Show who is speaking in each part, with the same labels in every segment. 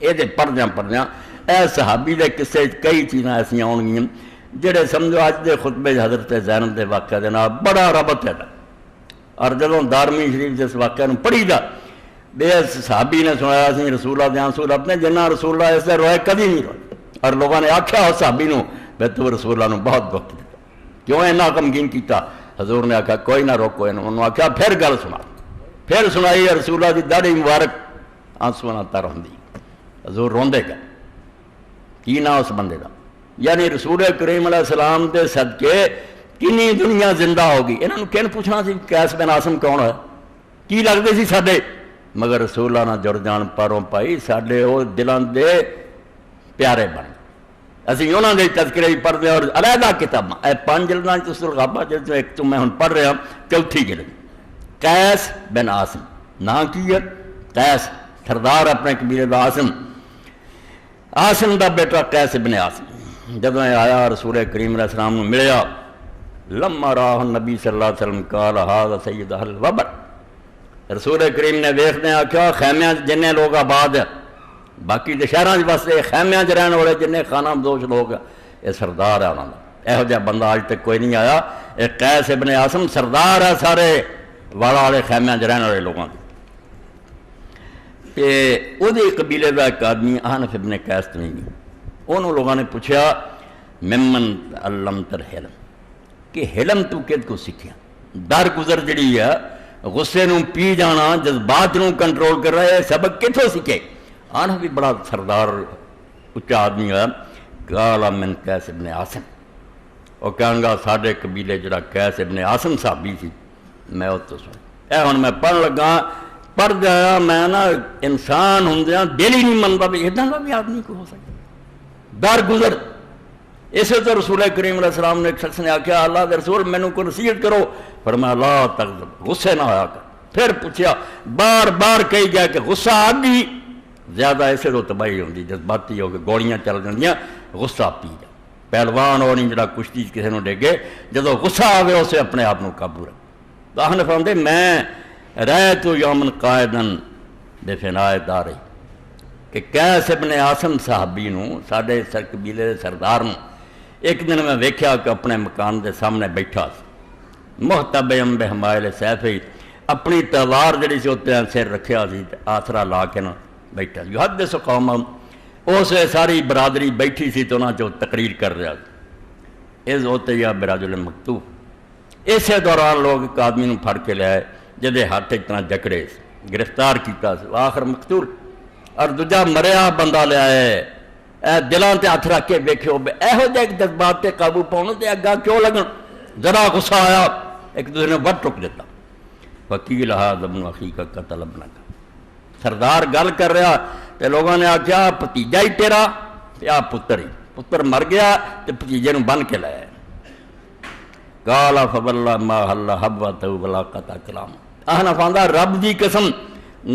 Speaker 1: یہ پڑھدیاں اے صحابی دے قصے کئی چیزاں ایسا آن گیا جہے سمجھو اج دے خطبے حضرت زینب کے واقعہ کے نال بڑا ربط ہے. اور جدوں دارمی شریف جس واقعہ پڑھی دا بے صحابی نے سنایا سی رسول اللہ دیاں سور اپنے جنہ رسول اللہ اس سے روئے کدی نہیں روئے. اور لوگوں نے آخیا اس صحابی نو بے تو رسول اللہ نو بہت دکھ دیتا کیوں اینا غمگین کیتا. حضور نے آخیا کوئی نہ روکو انہوں نے آخیا پھر گل سنا. پھر سنائی رسول اللہ دی داڑھی مبارک آنسو نال تر ہوندی. حضور روندے گا کی نہ اس بندے دا یعنی رسول کریم علیہ السلام دے صدقے کنی دنیا زندہ ہوگی. انہوں نے کن پوچھنا سی قیس بن عاصم کون ہے کی لگتے سی ساڈے مگر رسول اللہ نہ جڑ جان پاروں پائی ساڈے وہ دلاں دے پیارے بن اسی انہوں نے تذکرے بھی پڑھتے اور علیحدہ کتاباں اے 5 جلداں الغابہ جس ایک تو میں ہن پڑھ رہا چوتھی جلد. قیس بن عاصم نام کی ہے قیس سردار اپنے قبیلے دا عاصم دا بیٹا قیس بن عاصم. جب میں آیا رسول کریم علیہ السلام نے ملیا لما راہ نبی صلی اللہ علیہ وسلم قال ھذا سید اہل الوبر. رسول کریم نے ویکھدے آخیا خیمیاں جن لوگ آباد ہیں باقی تو شہراں واسطے خیمیاں رہن والے جن خانہ بدوش لوگ یہ سردار ہے انہوں کا. یہو جہا بندہ اج تک کوئی نہیں آیا. یہ قیس ابن عاصم سردار ہے سارے والا والے خیمیاں رہن والے لوگوں کے. وہ قبیلے کا ایک آدمی احنف ابن قیس تمیمی انہوں لوگوں نے پوچھا ممن علمت الحلم کہ حلم تو کد کو سیکھیا. در گزر جڑی ہے غصے نو پی جانا جذبات نو کنٹرول کر رہے سبق کتوں سیکھے. آنا بھی بڑا سردار اچھا آدمی ہے. قال من قیس ابن عاصم وہ کہاں گا ساڈے قبیلے جڑا قیس ابن عاصم صحابی سی میں وہ تو سن اے ہن میں پڑھ لگا پڑھ گیا میں نا انسان ہوندیاں دل ہی نہیں منتا بھی اداں دا بھی آدمی کو ہو سکتا در گزر. اسے تو رسول کریم علیہ السلام نے ایک شخص نے آخیا اللہ دے رسول مینوں کو نصیحت کرو فرمایا لا تغضب غصے نہ ہویا کر. پھر پوچھا بار بار کہی گیا کہ غصہ آ گئی زیادہ اسے تو تباہی ہوندی جذباتی ہو کے گولیاں چل جاندیاں غصہ پی جا. پہلوان اور نہیں جڑا کشتی کسی نو ڈگے جدو غصہ آوے اسے اپنے آپ کو قابو رکھ. تو احنف فرماندے میں رأیت یومن قائدن بے فنائے داری کہ قیس ابن عاصم صحابی نو ساڈے قبیلے دے سردار نو ایک دن میں ویکھیا کہ اپنے مکان دے سامنے بیٹھا محتبم بحمائل سیفی اپنی تلوار جڑی سی اتنے سر رکھیا سی آسرا لا کے نا بیٹھا. یحدث قوم اس ساری برادری بیٹھی سی تو انہاں چوں تقریر کر رہا اذ اوتیا برجل مکتوب. اسی دوران لوگ ایک آدمی نو پھڑ کے لے آئے جدے ہاتھ اتنا جکڑے گرفتار کیتا آخر مقتول اور دوجا مریا بندہ لے آئے. اے دلاں تے ہاتھ رکھ کے ویکھو یہو جہے جذبات تے قابو پاؤ تے اگاں کیوں لگن. ذرا غصہ آیا ایک دوسرے نے وٹ ٹک دیتا. وکیل ھذا ابن اخیک قتل ابنک. سردار گل کر رہا تے لوگوں نے آخیا بھتیجا ہی تیرا تے آ پتر ہی پتر مر گیا تے بھتیجے نو بن کے لایا. قال فواللہ ما حل حبۃ ولا قطع کلام. احنف آندا رب دی قسم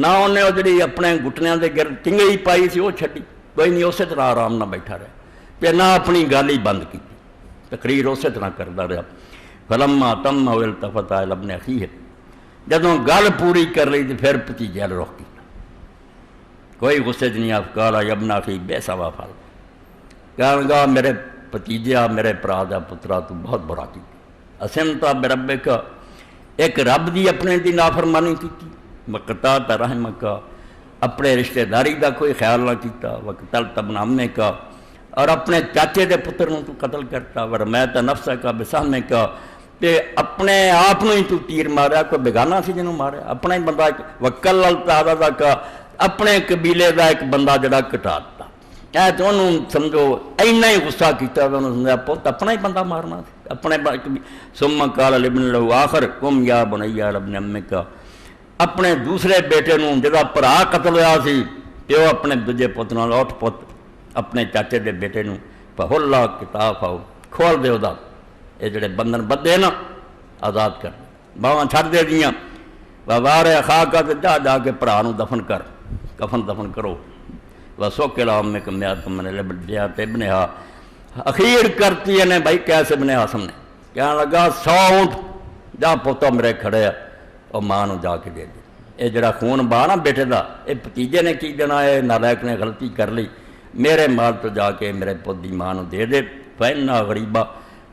Speaker 1: نہ انہیں وہ جڑی اپنے گھٹنیاں دے گرد چنگئی پائی سی وہ چھڈی کوئی نہیں اسی طرح آرام نہ بیٹھا رہا تے نہ اپنی گل ہی بند کی تقریر اسی طرح کرتا رہا. فلما تم التفت الی ابن اخیہ جدوں گل پوری کر لی تو پھر بھتیجے ول رخ کیتا کوئی غصے چ نہیں. قال یا ابن اخی بئس ما فعلت کہن گا میرے بھتیجا میرے برا دا پترا تو بہت برا کیتا. اسمتا بربک ایک رب دی اپنے دی نافرمانی کی وقتات رحمک اپنے رشتہ داری دا کوئی خیال نہ کیتا. وقتلت ابن عمک اور اپنے چاچے دے پتر نو تو قتل کرتا. ورمیت نفسک بسہمک تے اپنے آپ ہی تو تیر ماریا کوئی بیگانہ سی جنوں ماریا اپنا ہی بندہ. وکللت عددک اپنے قبیلے دا ایک بندہ جڑا کٹا دیتا. اے تو انہوں سمجھو اینا ہی غصہ کیتا انہوں سمجھا پوت اپنا ہی بندہ مارنا اپنے. ثم قال لابن له آخر قم یا بنی ابن عمک اپنے دوسرے بیٹے نو جدا بھرا قتل ہوا سی تے وہ اپنے دوجے پت نال اٹھ پت اپنے چاچے دے بیٹے نو فحل کتاف آؤ کھول دے دا یہ جڑے بندن بدے نا آزاد کر باواں چھڑ دے دیاں ووار خاکا تے جا جا کے بھرا نو دفن کر کفن دفن کرو. وسوکل امک میات من لبدیا ابنہا اخیر کرتی ہے نے بھائی قیس ابن عاصم نے کہنے لگا 100 اونٹ جا پوتا میرے کھڑے اور ماں نو جا کے دے دے. یہ جڑا خون بہا نا بیٹے دا، یہ بھتیجے نے کی دینا ہے، نالائق نے غلطی کر لی، میرے مال تو جا کے میرے پت دی ماں نوں دے دے، فینا غریبا،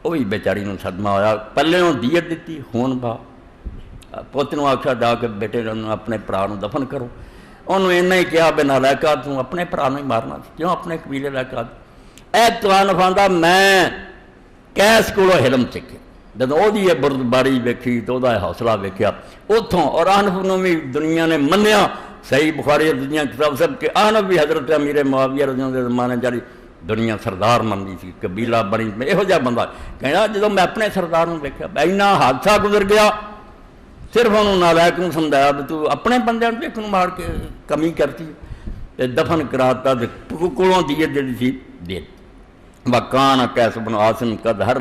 Speaker 1: وہ بھی بیچاری نوں صدمہ ہویا، پلےوں دیت دیتی، خون بہا، پوت نوں آکھیا جا کے بیٹے نوں اپنے بھرا نوں دفن کرو، انہوں اینا ہی کہا بے نالائکا تو اپنے بھرا نوں ہی مارنا سی، کیوں اپنے قبیلے لائکا؟ اے توان فاندا میں کیس کولو علم سکھیا، جب وہ دی بردباری ویکھی تو وہ حوصلہ ویکھیا اتوں، اور آنف نوں بھی دنیا نے منیا، صحیح بخاری دنیا کتاب سب کہ آنف بھی حضرت امیر معاویہ رضی اللہ عنہ دے زمانے جاری دنیا سردار منتی سی، قبیلہ بنی، یہو جہا بندہ کہنا جب میں اپنے سردار نوں ویکھیا اینا حادثہ گزر گیا، صرف انہوں نالائق نوں سمجھایا بھی تو اپنے بندے نوں ایک نوں مار کے کمی کرتی، تے دفن کراتا تے کولوں دیت جڑی سی دے وکان کیس بن عاصم قد ہر